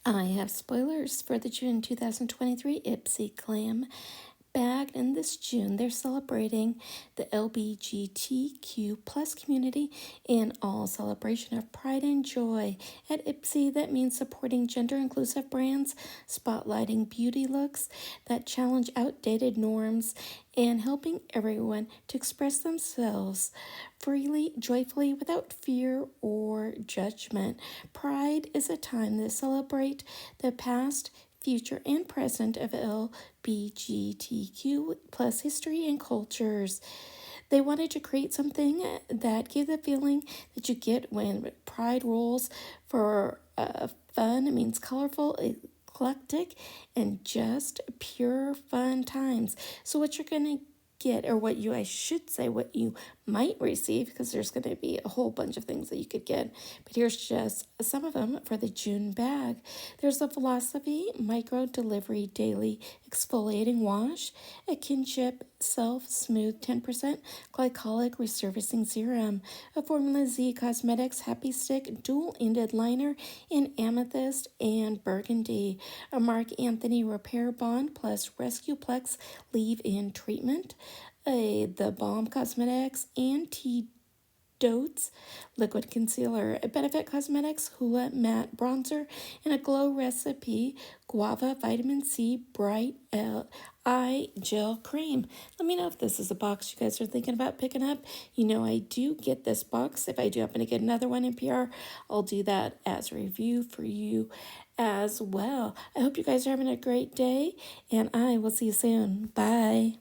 I have spoilers for the June 2023 Ipsy Glam bag. And this June, they're celebrating the LGBTQ plus community in all celebration of pride and joy. At Ipsy, that means supporting gender-inclusive brands, spotlighting beauty looks that challenge outdated norms, and helping everyone to express themselves freely, joyfully, without fear or judgment. Pride is a time to celebrate the past, future, and present of LGBTQ plus history and cultures. They wanted to create something that gave the feeling that you get when Pride rolls for fun. It means colorful, eclectic, and just pure fun times. So what you're going to get, or I should say, what you might receive, because there's going to be a whole bunch of things that you could get, but here's just some of them for the June bag. There's a Philosophy Micro Delivery Daily Exfoliating Wash, a Kinship Self Smooth 10% Glycolic Resurfacing Serum, a Formula Z Cosmetics Happy Stick Dual-Ended Liner in Amethyst and Burgundy, a Marc Anthony Repair Bond plus Rescue Plex Leave-In Treatment, the Balm Cosmetics Antidotes Liquid Concealer, a Benefit Cosmetics Hoola Matte Bronzer, and a Glow Recipe Guava Vitamin C Bright Eye Gel Cream. Let me know if this is a box you guys are thinking about picking up. You know I do get this box. If I do happen to get another one in PR, I'll do that as a review for you as well. I hope you guys are having a great day, and I will see you soon. Bye.